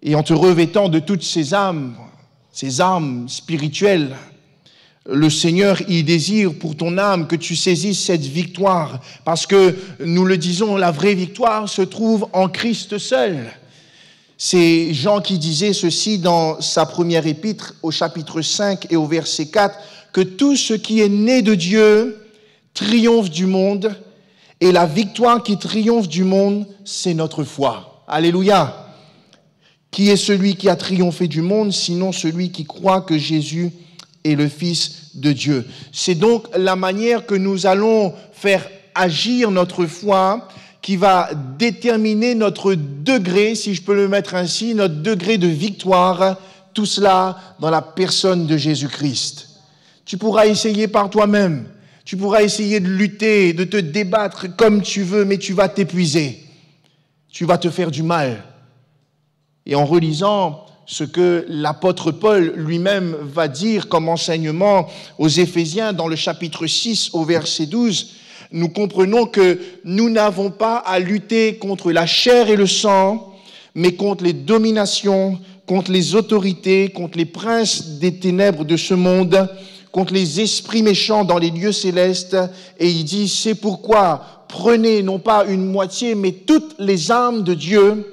Et en te revêtant de toutes ces armes spirituelles, le Seigneur, il désire pour ton âme que tu saisisses cette victoire. Parce que, nous le disons, la vraie victoire se trouve en Christ seul. C'est Jean qui disait ceci dans sa première épître, au chapitre 5 et au verset 4, que tout ce qui est né de Dieu triomphe du monde, et la victoire qui triomphe du monde, c'est notre foi. Alléluia. Qui est celui qui a triomphé du monde, sinon celui qui croit que Jésus est le Fils de Dieu. C'est donc la manière que nous allons faire agir notre foi qui va déterminer notre degré, si je peux le mettre ainsi, notre degré de victoire, tout cela dans la personne de Jésus-Christ. Tu pourras essayer par toi-même, tu pourras essayer de lutter, de te débattre comme tu veux, mais tu vas t'épuiser, tu vas te faire du mal. Et en relisant ce que l'apôtre Paul lui-même va dire comme enseignement aux Éphésiens dans le chapitre 6 au verset 12, nous comprenons que nous n'avons pas à lutter contre la chair et le sang, mais contre les dominations, contre les autorités, contre les princes des ténèbres de ce monde, contre les esprits méchants dans les lieux célestes. Et il dit, c'est pourquoi prenez non pas une moitié, mais toutes les armes de Dieu,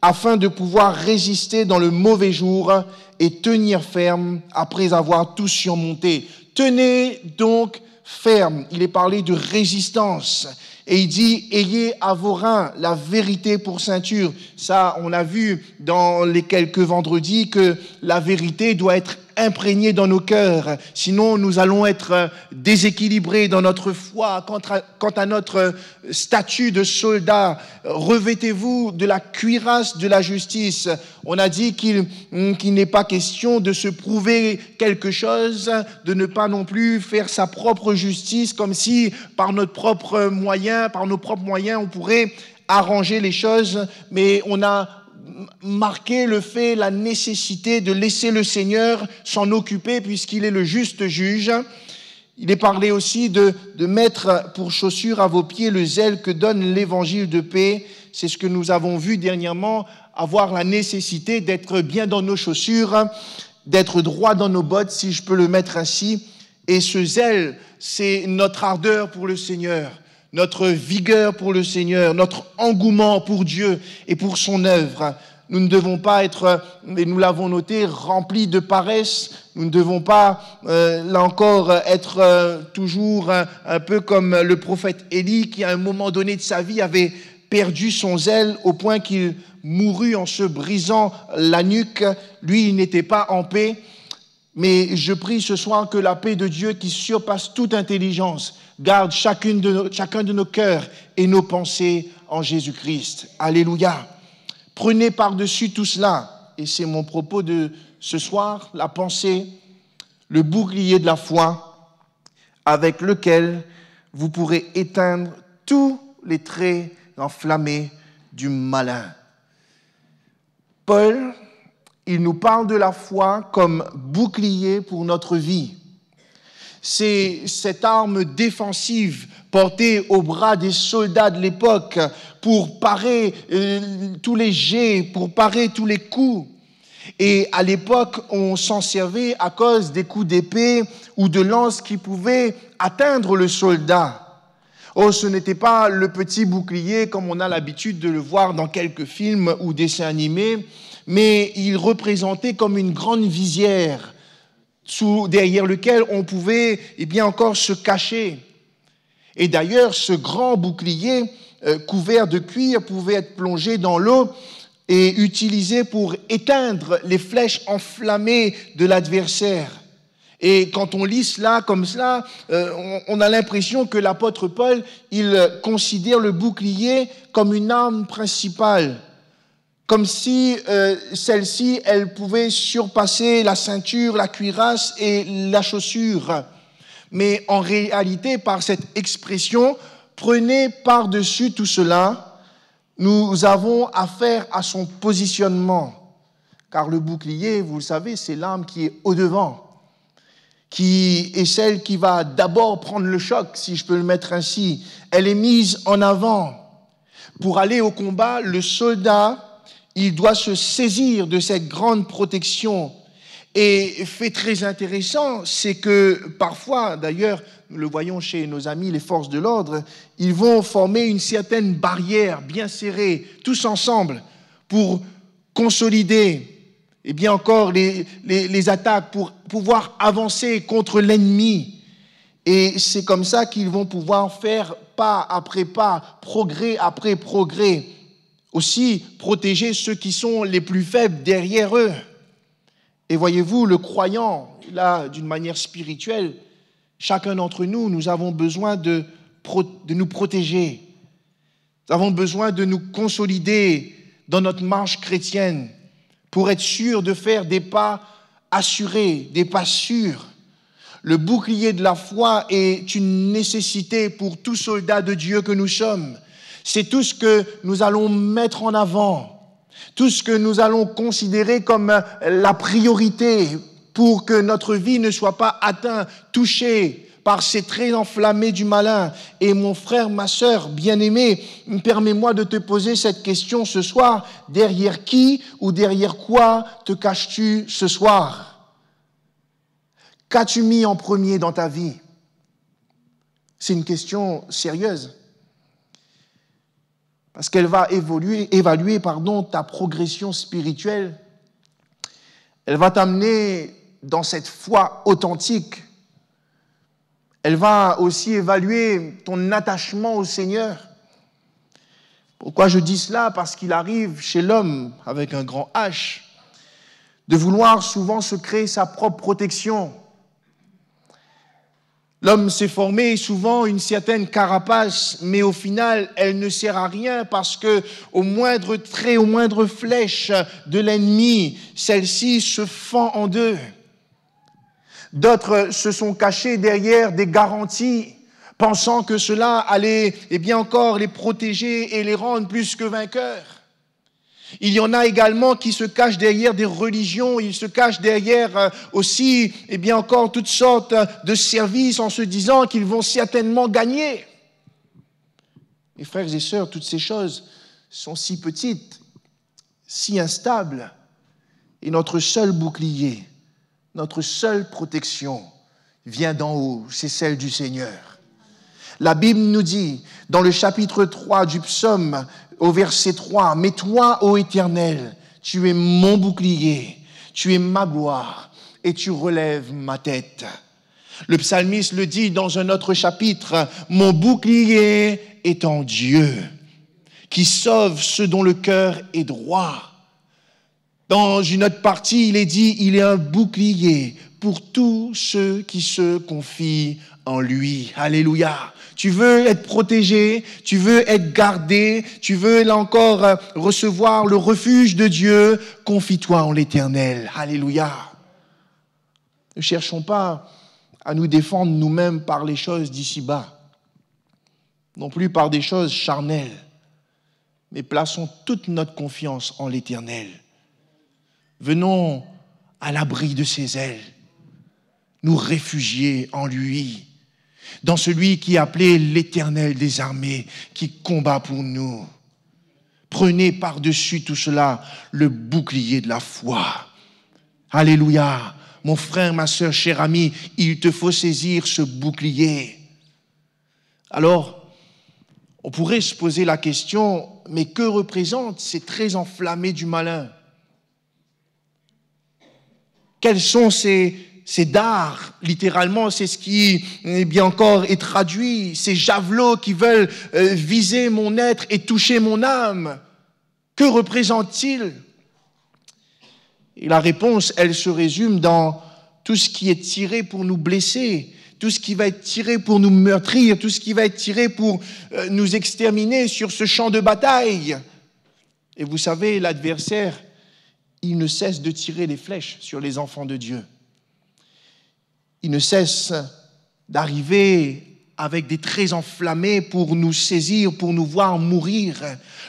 afin de pouvoir résister dans le mauvais jour et tenir ferme après avoir tout surmonté. Tenez donc ferme. Il est parlé de résistance. Et il dit, ayez à vos reins la vérité pour ceinture. Ça, on a vu dans les quelques vendredis que la vérité doit être imprégnée dans nos cœurs. Sinon, nous allons être déséquilibrés dans notre foi. Quant à notre statut de soldat, revêtez-vous de la cuirasse de la justice. On a dit qu'il n'est pas question de se prouver quelque chose, de ne pas non plus faire sa propre justice, comme si par nos propres moyens, on pourrait arranger les choses, mais on a marqué la nécessité de laisser le Seigneur s'en occuper puisqu'il est le juste juge. Il est parlé aussi de mettre pour chaussure à vos pieds le zèle que donne l'évangile de paix. C'est ce que nous avons vu dernièrement, avoir la nécessité d'être bien dans nos chaussures, d'être droit dans nos bottes, si je peux le mettre ainsi. Et ce zèle, c'est notre ardeur pour le Seigneur, notre vigueur pour le Seigneur, notre engouement pour Dieu et pour son œuvre. Nous ne devons pas être, et nous l'avons noté, remplis de paresse. Nous ne devons pas, là encore, être toujours un peu comme le prophète Élie qui, à un moment donné de sa vie, avait perdu son zèle au point qu'il mourut en se brisant la nuque. Lui, il n'était pas en paix. Mais je prie ce soir que la paix de Dieu qui surpasse toute intelligence garde chacun de nos cœurs et nos pensées en Jésus-Christ. Alléluia. Prenez par-dessus tout cela, et c'est mon propos de ce soir, la pensée, le bouclier de la foi, avec lequel vous pourrez éteindre tous les traits enflammés du malin. Paul, il nous parle de la foi comme bouclier pour notre vie. C'est cette arme défensive portée au bras des soldats de l'époque pour parer tous les jets, pour parer tous les coups. Et à l'époque, on s'en servait à cause des coups d'épée ou de lance qui pouvaient atteindre le soldat. Oh, ce n'était pas le petit bouclier comme on a l'habitude de le voir dans quelques films ou dessins animés, mais il représentait comme une grande visière derrière lequel on pouvait encore se cacher. Et d'ailleurs, ce grand bouclier couvert de cuir pouvait être plongé dans l'eau et utilisé pour éteindre les flèches enflammées de l'adversaire. Et quand on lit cela comme cela, on a l'impression que l'apôtre Paul, il considère le bouclier comme une arme principale, comme si celle-ci, elle pouvait surpasser la ceinture, la cuirasse et la chaussure. Mais en réalité, par cette expression, prenez par-dessus tout cela, nous avons affaire à son positionnement. Car le bouclier, vous le savez, c'est l'arme qui est au-devant, qui est celle qui va d'abord prendre le choc, si je peux le mettre ainsi. Elle est mise en avant. Pour aller au combat, le soldat, il doit se saisir de cette grande protection. Et fait très intéressant, c'est que parfois, d'ailleurs, nous le voyons chez nos amis les forces de l'ordre, ils vont former une certaine barrière bien serrée, tous ensemble, pour consolider, et bien encore les attaques, pour pouvoir avancer contre l'ennemi. Et c'est comme ça qu'ils vont pouvoir faire pas après pas, progrès après progrès. Aussi, protéger ceux qui sont les plus faibles derrière eux. Et voyez-vous, le croyant, là, d'une manière spirituelle, chacun d'entre nous, nous avons besoin de nous protéger. Nous avons besoin de nous consolider dans notre marche chrétienne pour être sûrs de faire des pas assurés, des pas sûrs. Le bouclier de la foi est une nécessité pour tout soldat de Dieu que nous sommes. C'est tout ce que nous allons mettre en avant, tout ce que nous allons considérer comme la priorité pour que notre vie ne soit pas atteinte, touchée par ces traits enflammés du malin. Et mon frère, ma sœur bien-aimée, permets-moi de te poser cette question ce soir. Derrière qui ou derrière quoi te caches-tu ce soir? Qu'as-tu mis en premier dans ta vie? C'est une question sérieuse. Parce qu'elle va évaluer ta progression spirituelle. Elle va t'amener dans cette foi authentique. Elle va aussi évaluer ton attachement au Seigneur. Pourquoi je dis cela? Parce qu'il arrive chez l'homme, avec un grand H, de vouloir souvent se créer sa propre protection. L'homme s'est formé souvent une certaine carapace, mais au final, elle ne sert à rien parce que au moindre trait, au moindre flèche de l'ennemi, celle-ci se fend en deux. D'autres se sont cachés derrière des garanties, pensant que cela allait, bien encore, les protéger et les rendre plus que vainqueurs. Il y en a également qui se cachent derrière des religions, ils se cachent derrière aussi, bien encore, toutes sortes de services en se disant qu'ils vont certainement gagner. Mes frères et sœurs, toutes ces choses sont si petites, si instables, et notre seul bouclier, notre seule protection vient d'en haut, c'est celle du Seigneur. La Bible nous dit, dans le chapitre 3 du psaume, au verset 3, « Mais toi, ô Éternel, tu es mon bouclier, tu es ma gloire, et tu relèves ma tête. » Le psalmiste le dit dans un autre chapitre, « Mon bouclier est en Dieu, qui sauve ceux dont le cœur est droit. » Dans une autre partie, il est dit, « Il est un bouclier pour tous ceux qui se confient en lui. » Alléluia. Tu veux être protégé, tu veux être gardé, tu veux là encore recevoir le refuge de Dieu, confie-toi en l'Éternel. Alléluia. Ne cherchons pas à nous défendre nous-mêmes par les choses d'ici-bas, non plus par des choses charnelles, mais plaçons toute notre confiance en l'Éternel. Venons à l'abri de ses ailes, nous réfugier en lui, dans celui qui est appelé l'Éternel des armées, qui combat pour nous. Prenez par-dessus tout cela le bouclier de la foi. Alléluia. Mon frère, ma sœur, cher ami, il te faut saisir ce bouclier. Alors, on pourrait se poser la question, mais que représentent ces traits enflammés du malin? Quels sont ces dards, littéralement, c'est ce qui, bien encore, est traduit, ces javelots qui veulent viser mon être et toucher mon âme. Que représentent-ils? Et la réponse, elle se résume dans tout ce qui est tiré pour nous blesser, tout ce qui va être tiré pour nous meurtrir, tout ce qui va être tiré pour nous exterminer sur ce champ de bataille. Et vous savez, l'adversaire, il ne cesse de tirer des flèches sur les enfants de Dieu. Il ne cesse d'arriver avec des traits enflammés pour nous saisir, pour nous voir mourir.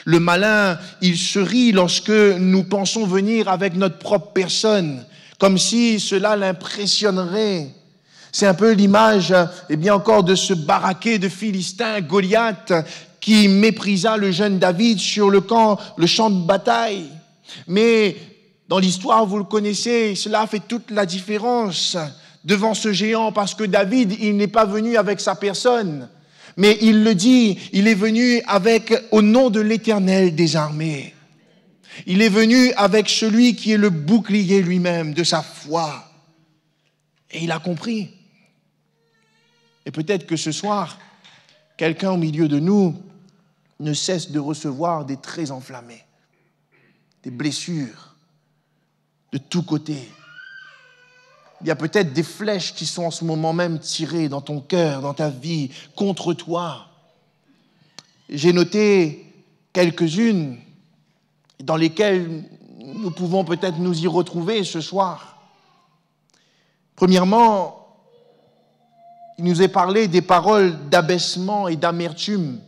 Le malin, il se rit lorsque nous pensons venir avec notre propre personne, comme si cela l'impressionnerait. C'est un peu l'image, bien encore, de ce baraqué de Philistin, Goliath, qui méprisa le jeune David sur le champ de bataille. Mais dans l'histoire, vous le connaissez, cela fait toute la différence devant ce géant, parce que David, il n'est pas venu avec sa personne, mais il le dit, il est venu au nom de l'Éternel des armées. Il est venu avec celui qui est le bouclier lui-même de sa foi. Et il a compris. Et peut-être que ce soir, quelqu'un au milieu de nous ne cesse de recevoir des traits enflammés, des blessures de tous côtés. Il y a peut-être des flèches qui sont en ce moment même tirées dans ton cœur, dans ta vie, contre toi. J'ai noté quelques-unes dans lesquelles nous pouvons peut-être nous y retrouver ce soir. Premièrement, il nous est parlé des paroles d'abaissement et d'amertume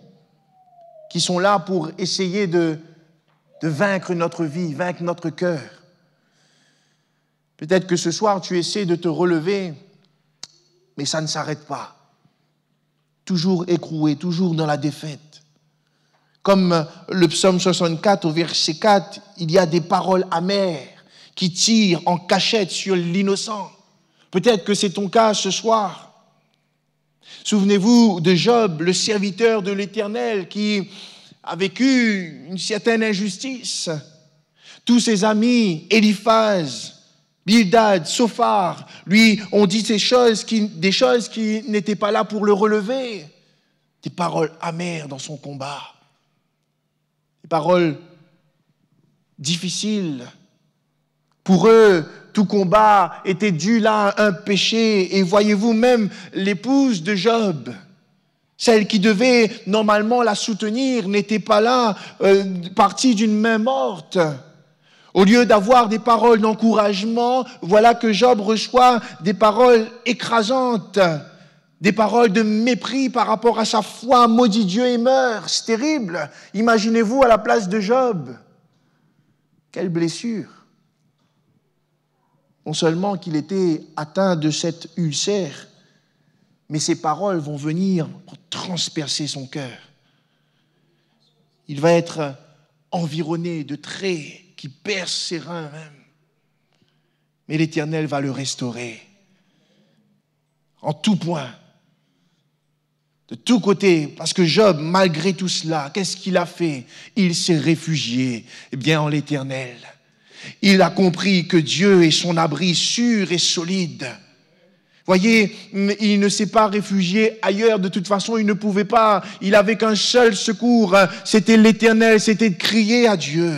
qui sont là pour essayer de vaincre notre vie, vaincre notre cœur. Peut-être que ce soir, tu essaies de te relever, mais ça ne s'arrête pas. Toujours écroué, toujours dans la défaite. Comme le psaume 64 au verset 4, il y a des paroles amères qui tirent en cachette sur l'innocent. Peut-être que c'est ton cas ce soir. Souvenez-vous de Job, le serviteur de l'Éternel, qui a vécu une certaine injustice. Tous ses amis, Éliphaz, Bildad, Sophar, lui ont dit des choses qui n'étaient pas là pour le relever. Des paroles amères dans son combat. Des paroles difficiles. Pour eux, tout combat était dû là à un péché. Et voyez-vous, même l'épouse de Job, celle qui devait normalement la soutenir, n'était pas là, partie d'une main morte. Au lieu d'avoir des paroles d'encouragement, voilà que Job reçoit des paroles écrasantes, des paroles de mépris par rapport à sa foi. Maudit Dieu et meurt. C'est terrible. Imaginez-vous à la place de Job. Quelle blessure. Non seulement qu'il était atteint de cette ulcère, mais ces paroles vont venir transpercer son cœur. Il va être environné de traits qui percent ses reins même. Mais l'Éternel va le restaurer en tout point, de tous côtés, parce que Job, malgré tout cela, qu'est-ce qu'il a fait? Il s'est réfugié, en l'Éternel. Il a compris que Dieu est son abri sûr et solide. Voyez, il ne s'est pas réfugié ailleurs, de toute façon, il ne pouvait pas. Il n'avait qu'un seul secours, c'était l'Éternel, c'était de crier à Dieu.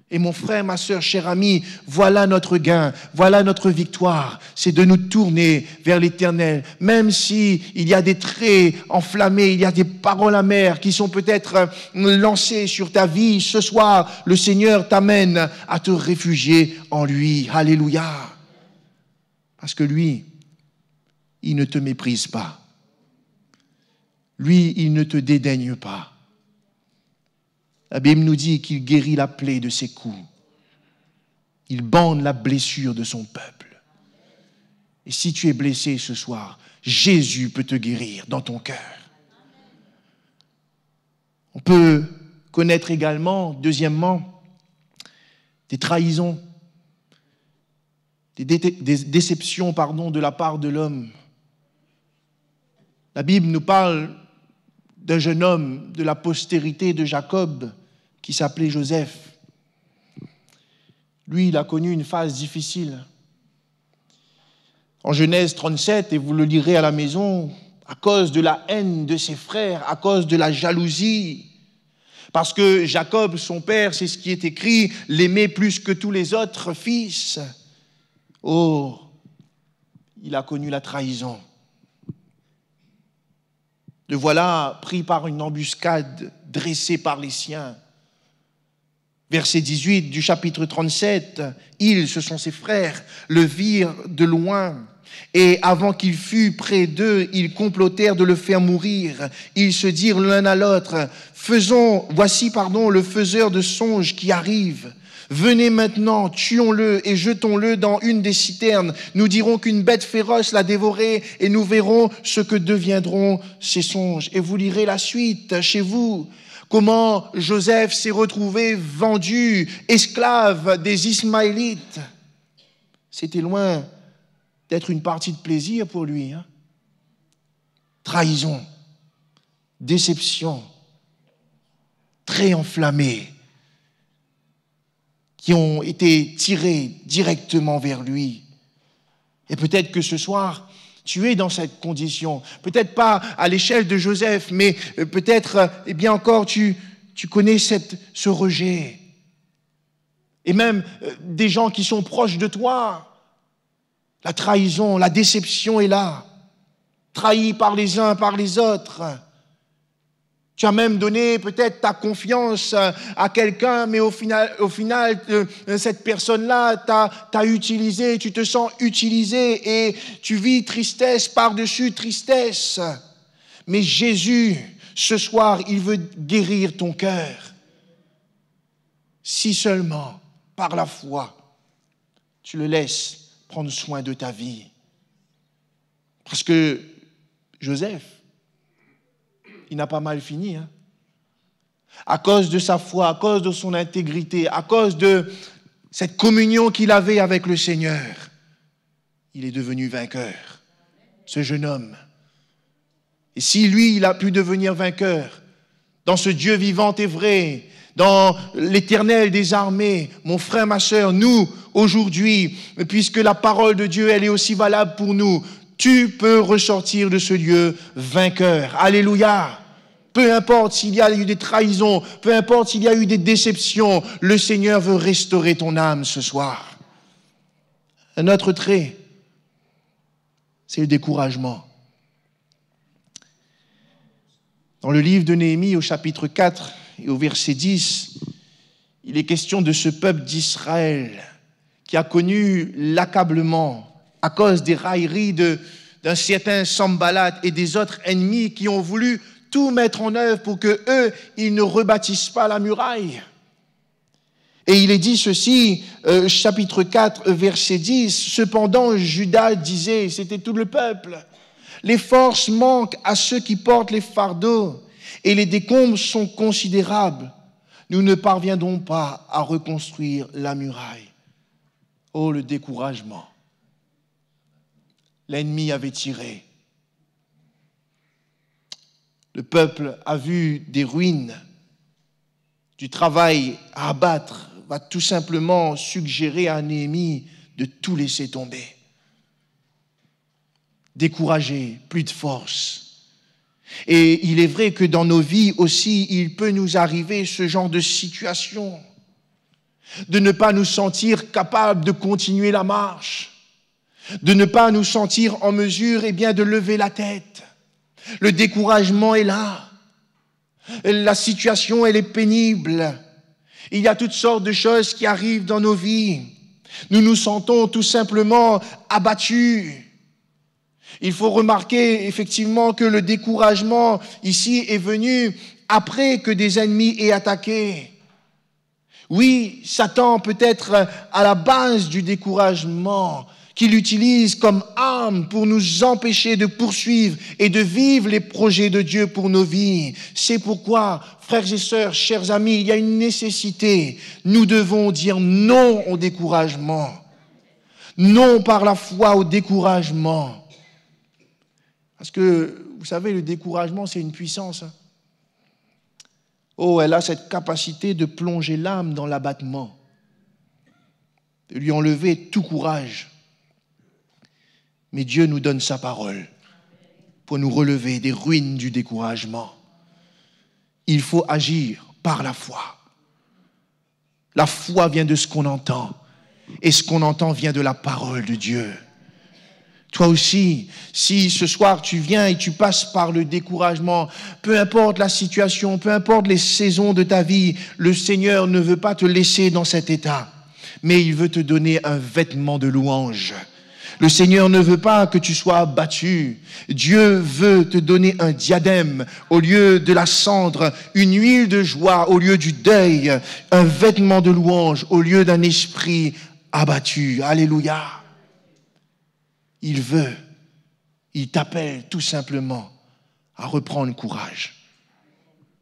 Et mon frère, ma sœur, cher ami, voilà notre gain, voilà notre victoire, c'est de nous tourner vers l'Éternel. Même si il y a des traits enflammés, il y a des paroles amères qui sont peut-être lancées sur ta vie, ce soir, le Seigneur t'amène à te réfugier en lui. Alléluia. Parce que lui, il ne te méprise pas. Lui, il ne te dédaigne pas. La Bible nous dit qu'il guérit la plaie de ses coups. Il bande la blessure de son peuple. Et si tu es blessé ce soir, Jésus peut te guérir dans ton cœur. On peut connaître également, deuxièmement, des trahisons, des déceptions, de la part de l'homme. La Bible nous parle d'un jeune homme de la postérité de Jacob qui s'appelait Joseph. Lui, il a connu une phase difficile. En Genèse 37, et vous le lirez à la maison, à cause de la haine de ses frères, à cause de la jalousie, parce que Jacob, son père, c'est ce qui est écrit, l'aimait plus que tous les autres fils. Oh, il a connu la trahison. Le voilà pris par une embuscade dressée par les siens. Verset 18 du chapitre 37, ils, ce sont ses frères, le virent de loin. Et avant qu'il fût près d'eux, ils complotèrent de le faire mourir. Ils se dirent l'un à l'autre, voici le faiseur de songes qui arrive. Venez maintenant, tuons-le et jetons-le dans une des citernes. Nous dirons qu'une bête féroce l'a dévoré et nous verrons ce que deviendront ces songes. Et vous lirez la suite chez vous. Comment Joseph s'est retrouvé vendu, esclave des Ismaélites. C'était loin d'être une partie de plaisir pour lui. Trahison, déception, très enflammés, qui ont été tirés directement vers lui. Et peut-être que ce soir, tu es dans cette condition. Peut-être pas à l'échelle de Joseph, mais peut-être, bien encore, tu connais ce rejet. Et même des gens qui sont proches de toi. La trahison, la déception est là. Trahi par les uns, par les autres. Tu as même donné peut-être ta confiance à quelqu'un, mais au final cette personne-là t'a utilisé, tu te sens utilisé et tu vis tristesse par-dessus tristesse. Mais Jésus, ce soir, il veut guérir ton cœur. Si seulement, par la foi, tu le laisses prendre soin de ta vie. Parce que Joseph, il n'a pas mal fini. À cause de sa foi, à cause de son intégrité, à cause de cette communion qu'il avait avec le Seigneur, il est devenu vainqueur, ce jeune homme. Et si lui, il a pu devenir vainqueur dans ce Dieu vivant et vrai, dans l'Éternel des armées, mon frère, ma sœur, nous, aujourd'hui, puisque la parole de Dieu, elle est aussi valable pour nous, tu peux ressortir de ce lieu vainqueur. Alléluia. Peu importe s'il y a eu des trahisons, peu importe s'il y a eu des déceptions, le Seigneur veut restaurer ton âme ce soir. Un autre trait, c'est le découragement. Dans le livre de Néhémie, au chapitre 4 et au verset 10, il est question de ce peuple d'Israël qui a connu l'accablement à cause des railleries d'un certain Sanballat et des autres ennemis qui ont voulu tout mettre en œuvre pour que eux, ils ne rebâtissent pas la muraille. Et il est dit ceci, chapitre 4, verset 10, cependant Judas disait, c'était tout le peuple, les forces manquent à ceux qui portent les fardeaux et les décombres sont considérables. Nous ne parviendrons pas à reconstruire la muraille. Oh, le découragement. L'ennemi avait tiré. Le peuple a vu des ruines, du travail à abattre, va tout simplement suggérer à Néhémie de tout laisser tomber. Découragé, plus de force. Et il est vrai que dans nos vies aussi, il peut nous arriver ce genre de situation, de ne pas nous sentir capables de continuer la marche, de ne pas nous sentir en mesure de lever la tête. Le découragement est là. La situation, elle est pénible. Il y a toutes sortes de choses qui arrivent dans nos vies. Nous nous sentons tout simplement abattus. Il faut remarquer effectivement que le découragement ici est venu après que des ennemis aient attaqué. Oui, Satan peut être à la base du découragement, qu'il utilise comme arme pour nous empêcher de poursuivre et de vivre les projets de Dieu pour nos vies. C'est pourquoi, frères et sœurs, chers amis, il y a une nécessité. Nous devons dire non au découragement. Non par la foi au découragement. Parce que, vous savez, le découragement, c'est une puissance. Oh, elle a cette capacité de plonger l'âme dans l'abattement, de lui enlever tout courage. Mais Dieu nous donne sa parole pour nous relever des ruines du découragement. Il faut agir par la foi. La foi vient de ce qu'on entend, et ce qu'on entend vient de la parole de Dieu. Toi aussi, si ce soir tu viens et tu passes par le découragement, peu importe la situation, peu importe les saisons de ta vie, le Seigneur ne veut pas te laisser dans cet état, mais il veut te donner un vêtement de louange. Le Seigneur ne veut pas que tu sois abattu. Dieu veut te donner un diadème au lieu de la cendre, une huile de joie au lieu du deuil, un vêtement de louange au lieu d'un esprit abattu. Alléluia. Il t'appelle tout simplement à reprendre courage.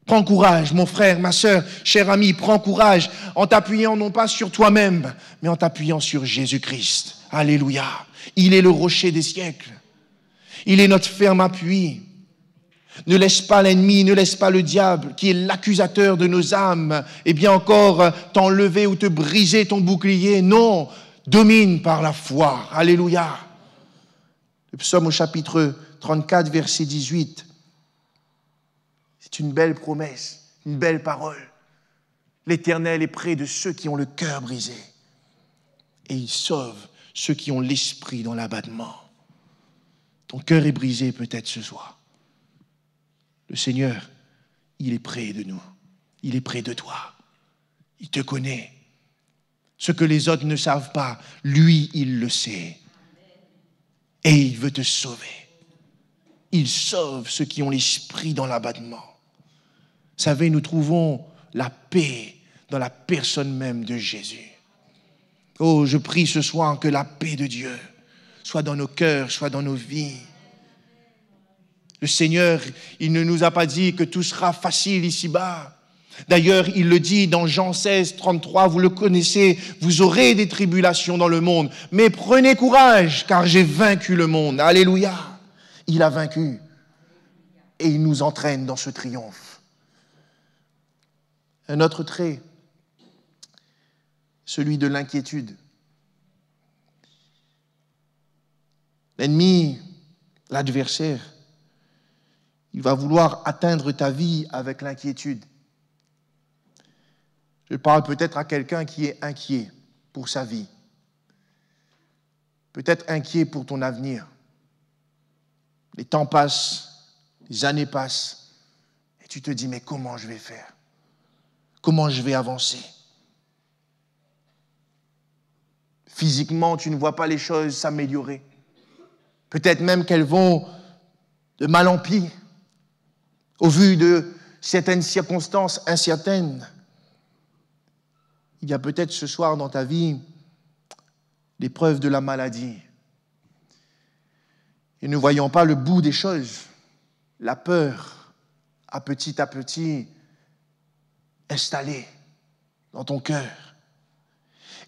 Prends courage, mon frère, ma sœur, cher ami, prends courage en t'appuyant non pas sur toi-même, mais en t'appuyant sur Jésus-Christ. Alléluia. Il est le rocher des siècles. Il est notre ferme appui. Ne laisse pas l'ennemi, ne laisse pas le diable, qui est l'accusateur de nos âmes, et bien encore t'enlever ou te briser ton bouclier. Non, domine par la foi. Alléluia. Le psaume au chapitre 34, verset 18. C'est une belle promesse, une belle parole. L'Éternel est près de ceux qui ont le cœur brisé, et il sauve ceux qui ont l'esprit dans l'abattement. Ton cœur est brisé peut-être ce soir. Le Seigneur, il est près de nous. Il est près de toi. Il te connaît. Ce que les autres ne savent pas, lui, il le sait. Et il veut te sauver. Il sauve ceux qui ont l'esprit dans l'abattement. Vous savez, nous trouvons la paix dans la personne même de Jésus. Oh, je prie ce soir que la paix de Dieu soit dans nos cœurs, soit dans nos vies. Le Seigneur, il ne nous a pas dit que tout sera facile ici-bas. D'ailleurs, il le dit dans Jean 16, 33, vous le connaissez, vous aurez des tribulations dans le monde, mais prenez courage, car j'ai vaincu le monde. Alléluia. Il a vaincu et il nous entraîne dans ce triomphe. Un autre trait, celui de l'inquiétude. L'ennemi, l'adversaire, il va vouloir atteindre ta vie avec l'inquiétude. Je parle peut-être à quelqu'un qui est inquiet pour sa vie. Peut-être inquiet pour ton avenir. Les temps passent, les années passent, et tu te dis, mais comment je vais faire? Comment je vais avancer? Physiquement, tu ne vois pas les choses s'améliorer. Peut-être même qu'elles vont de mal en pis, au vu de certaines circonstances incertaines. Il y a peut-être ce soir dans ta vie l'épreuve de la maladie. Et ne voyant pas le bout des choses, la peur a petit à petit installé dans ton cœur.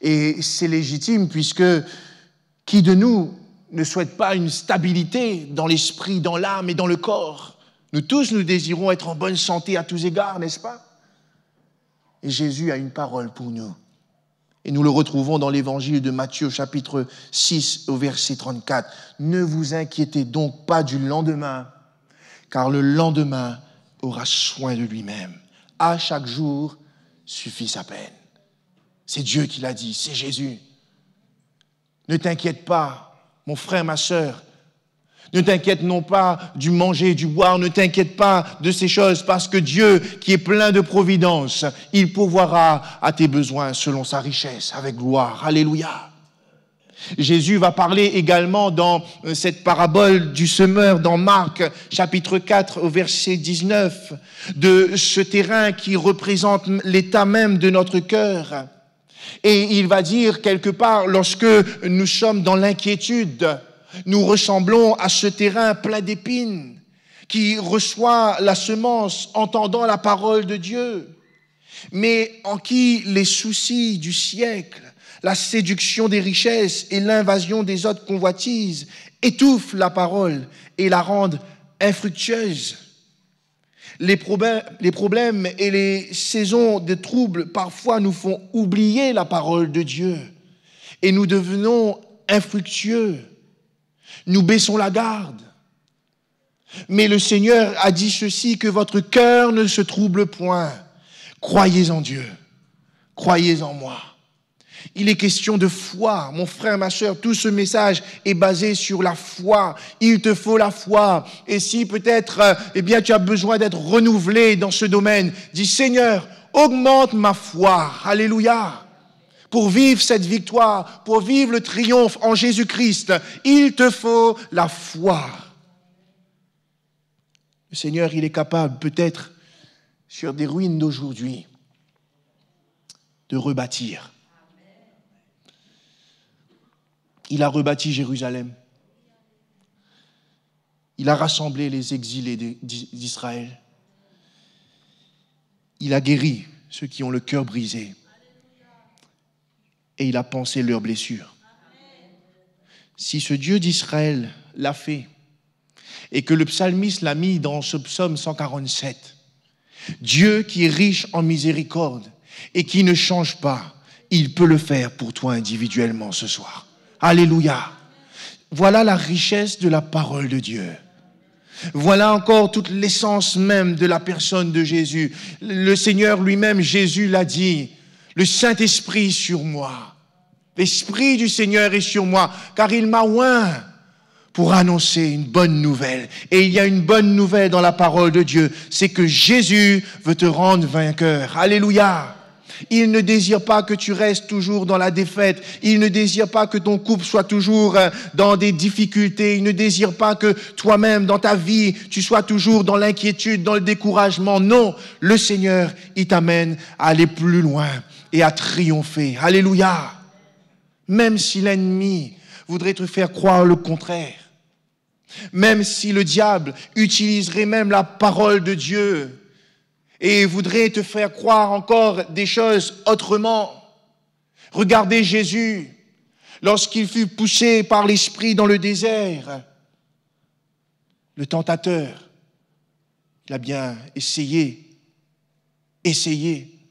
Et c'est légitime puisque qui de nous ne souhaite pas une stabilité dans l'esprit, dans l'âme et dans le corps? Nous tous, nous désirons être en bonne santé à tous égards, n'est-ce pas? Et Jésus a une parole pour nous. Et nous le retrouvons dans l'évangile de Matthieu, chapitre 6, au verset 34. Ne vous inquiétez donc pas du lendemain, car le lendemain aura soin de lui-même. À chaque jour suffit sa peine. C'est Dieu qui l'a dit, c'est Jésus. Ne t'inquiète pas, mon frère, ma sœur. Ne t'inquiète non pas du manger, du boire, ne t'inquiète pas de ces choses, parce que Dieu, qui est plein de providence, il pourvoira à tes besoins selon sa richesse, avec gloire. Alléluia. Jésus va parler également dans cette parabole du semeur dans Marc, chapitre 4, au verset 19, de ce terrain qui représente l'état même de notre cœur. Et il va dire quelque part, lorsque nous sommes dans l'inquiétude, nous ressemblons à ce terrain plein d'épines qui reçoit la semence entendant la parole de Dieu, mais en qui les soucis du siècle, la séduction des richesses et l'invasion des autres convoitises étouffent la parole et la rendent infructueuse. Les problèmes et les saisons de troubles parfois nous font oublier la parole de Dieu et nous devenons infructueux. Nous baissons la garde. Mais le Seigneur a dit ceci, que votre cœur ne se trouble point. Croyez en Dieu. Croyez en moi. Il est question de foi. Mon frère, ma sœur, tout ce message est basé sur la foi. Il te faut la foi. Et si peut-être, tu as besoin d'être renouvelé dans ce domaine, dis Seigneur, augmente ma foi. Alléluia. Pour vivre cette victoire, pour vivre le triomphe en Jésus-Christ, il te faut la foi. Le Seigneur, il est capable, peut-être, sur des ruines d'aujourd'hui, de rebâtir. Il a rebâti Jérusalem. Il a rassemblé les exilés d'Israël. Il a guéri ceux qui ont le cœur brisé. Et il a pansé leurs blessures. Si ce Dieu d'Israël l'a fait, et que le psalmiste l'a mis dans ce psaume 147, Dieu qui est riche en miséricorde et qui ne change pas, il peut le faire pour toi individuellement ce soir. Alléluia. Voilà la richesse de la parole de Dieu. Voilà encore toute l'essence même de la personne de Jésus. Le Seigneur lui-même, Jésus l'a dit, le Saint-Esprit sur moi. L'Esprit du Seigneur est sur moi, car il m'a oint pour annoncer une bonne nouvelle. Et il y a une bonne nouvelle dans la parole de Dieu, c'est que Jésus veut te rendre vainqueur. Alléluia. Il ne désire pas que tu restes toujours dans la défaite. Il ne désire pas que ton couple soit toujours dans des difficultés. Il ne désire pas que toi-même, dans ta vie, tu sois toujours dans l'inquiétude, dans le découragement. Non, le Seigneur, il t'amène à aller plus loin et à triompher. Alléluia. Même si l'ennemi voudrait te faire croire le contraire, même si le diable utiliserait même la parole de Dieu et voudrait te faire croire encore des choses autrement. Regardez Jésus, lorsqu'il fut poussé par l'Esprit dans le désert, le tentateur, il a bien essayé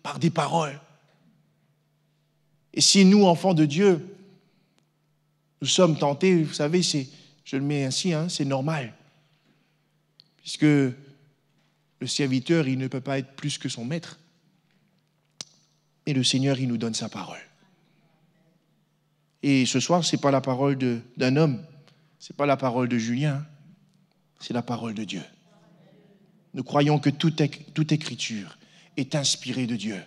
par des paroles. Et si nous, enfants de Dieu, nous sommes tentés, vous savez, je le mets ainsi, c'est normal. Puisque le serviteur, il ne peut pas être plus que son maître. Et le Seigneur, il nous donne sa parole. Et ce soir, ce n'est pas la parole d'un homme, ce n'est pas la parole de Julien, c'est la parole de Dieu. Nous croyons que toute écriture est inspirée de Dieu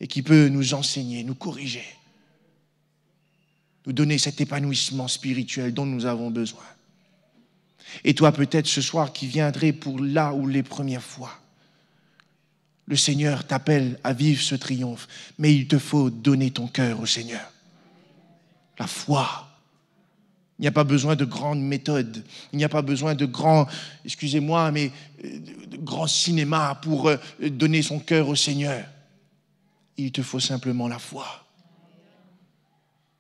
et qui peut nous enseigner, nous corriger, nous donner cet épanouissement spirituel dont nous avons besoin. Et toi, peut-être ce soir, qui viendrais pour là ou les premières fois, le Seigneur t'appelle à vivre ce triomphe, mais il te faut donner ton cœur au Seigneur. La foi. Il n'y a pas besoin de grandes méthodes, il n'y a pas besoin de grands, de grands cinémas pour donner son cœur au Seigneur. Il te faut simplement la foi.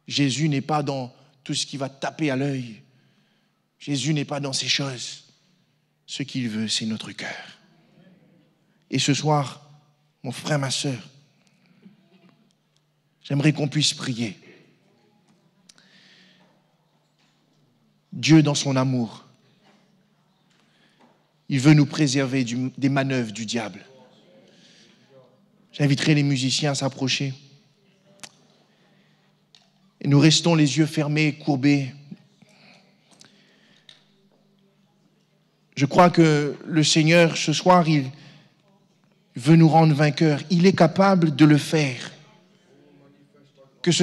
Jésus n'est pas dans tout ce qui va te taper à l'œil. Jésus n'est pas dans ces choses. Ce qu'il veut, c'est notre cœur. Et ce soir, mon frère, ma sœur, j'aimerais qu'on puisse prier. Dieu, dans son amour, il veut nous préserver des manœuvres du diable. J'inviterai les musiciens à s'approcher. Et nous restons les yeux fermés, courbés. Je crois que le Seigneur, ce soir, il veut nous rendre vainqueurs. Il est capable de le faire.